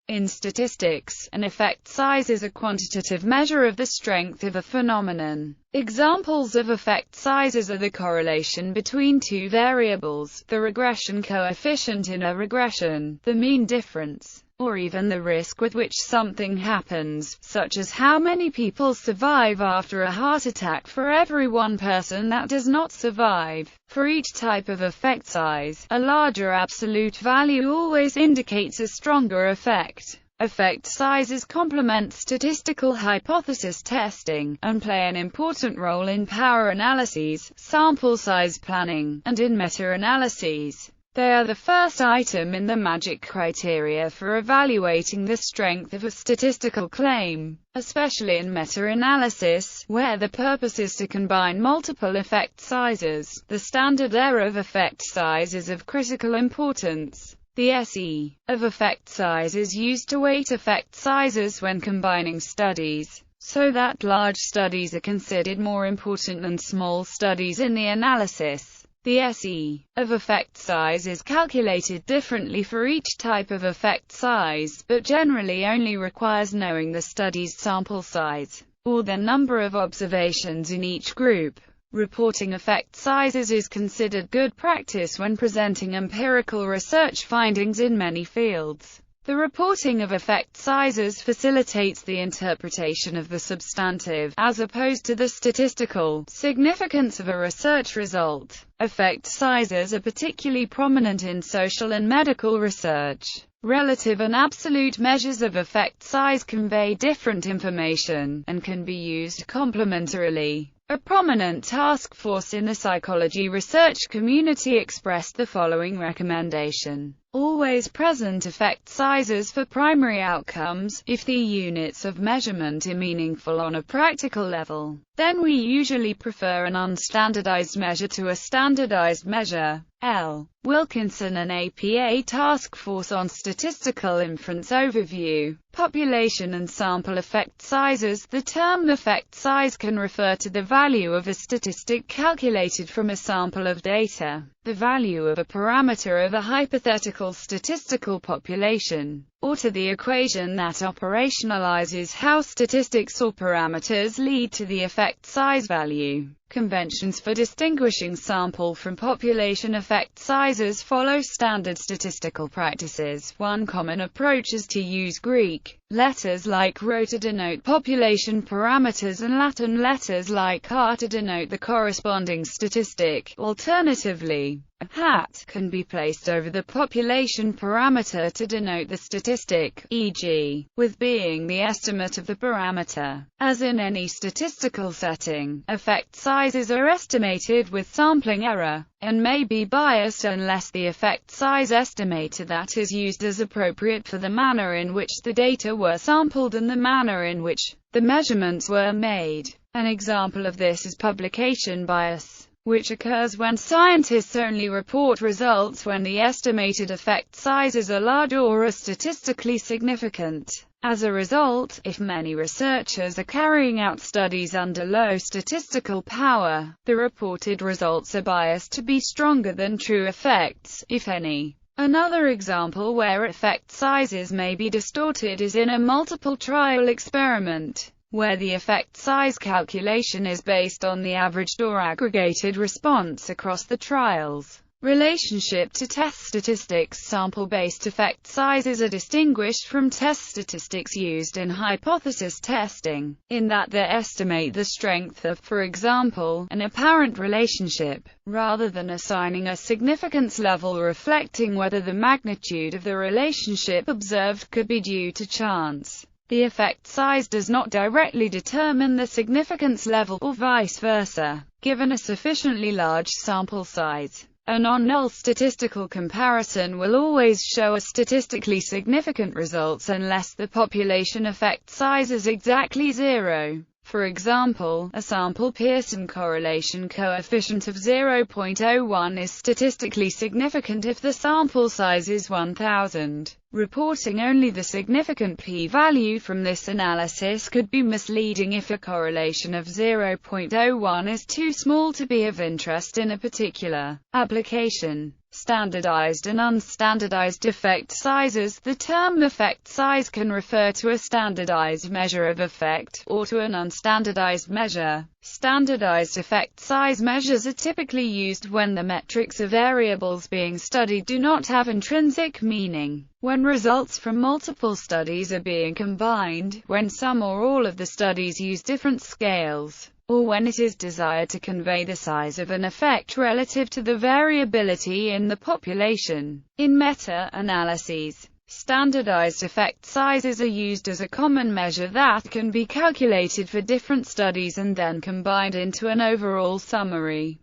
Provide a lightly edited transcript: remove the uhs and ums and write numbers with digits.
In statistics, an effect size is a quantitative measure of the strength of a phenomenon. Examples of effect sizes are the correlation between two variables, the regression coefficient in a regression, the mean difference, or even the risk with which something happens, such as how many people survive after a heart attack for every one person that does not survive. For each type of effect size, a larger absolute value always indicates a stronger effect. Effect sizes complement statistical hypothesis testing, and play an important role in power analyses, sample size planning, and in meta-analyses. They are the first item in the magic criteria for evaluating the strength of a statistical claim, especially in meta-analysis, where the purpose is to combine multiple effect sizes. The standard error of effect size is of critical importance. The SE of effect size is used to weight effect sizes when combining studies, so that large studies are considered more important than small studies in the analysis. The SE of effect size is calculated differently for each type of effect size, but generally only requires knowing the study's sample size, or the number of observations in each group. Reporting effect sizes is considered good practice when presenting empirical research findings in many fields. The reporting of effect sizes facilitates the interpretation of the substantive, as opposed to the statistical, significance of a research result. Effect sizes are particularly prominent in social and medical research. Relative and absolute measures of effect size convey different information, and can be used complementarily. A prominent task force in the psychology research community expressed the following recommendation: always present effect sizes for primary outcomes. If the units of measurement are meaningful on a practical level, then we usually prefer an unstandardized measure to a standardized measure. L. Wilkinson and APA Task Force on Statistical Inference Overview. Population and sample effect sizes. The term effect size can refer to the value of a statistic calculated from a sample of data, the value of a parameter of a hypothetical statistical population, or to the equation that operationalizes how statistics or parameters lead to the effect size value. Conventions for distinguishing sample from population effect sizes follow standard statistical practices. One common approach is to use Greek letters like rho to denote population parameters and Latin letters like R to denote the corresponding statistic. Alternatively, a hat can be placed over the population parameter to denote the statistic, e.g., with being the estimate of the parameter. As in any statistical setting, effect sizes are estimated with sampling error, and may be biased unless the effect size estimator that is used is appropriate for the manner in which the data were sampled and the manner in which the measurements were made. An example of this is publication bias, which occurs when scientists only report results when the estimated effect sizes are large or are statistically significant. As a result, if many researchers are carrying out studies under low statistical power, the reported results are biased to be stronger than true effects, if any. Another example where effect sizes may be distorted is in a multiple trial experiment, where the effect size calculation is based on the averaged or aggregated response across the trials. Relationship to test statistics. Sample-based effect sizes are distinguished from test statistics used in hypothesis testing, in that they estimate the strength of, for example, an apparent relationship, rather than assigning a significance level reflecting whether the magnitude of the relationship observed could be due to chance. The effect size does not directly determine the significance level, or vice versa, given a sufficiently large sample size. A non-null statistical comparison will always show a statistically significant results unless the population effect size is exactly zero. For example, a sample Pearson correlation coefficient of 0.01 is statistically significant if the sample size is 1000. Reporting only the significant p-value from this analysis could be misleading if a correlation of 0.01 is too small to be of interest in a particular application. Standardized and unstandardized effect sizes. The term effect size can refer to a standardized measure of effect, or to an unstandardized measure. Standardized effect size measures are typically used when the metrics of variables being studied do not have intrinsic meaning, when results from multiple studies are being combined, when some or all of the studies use different scales, or when it is desired to convey the size of an effect relative to the variability in the population. In meta-analyses, standardized effect sizes are used as a common measure that can be calculated for different studies and then combined into an overall summary.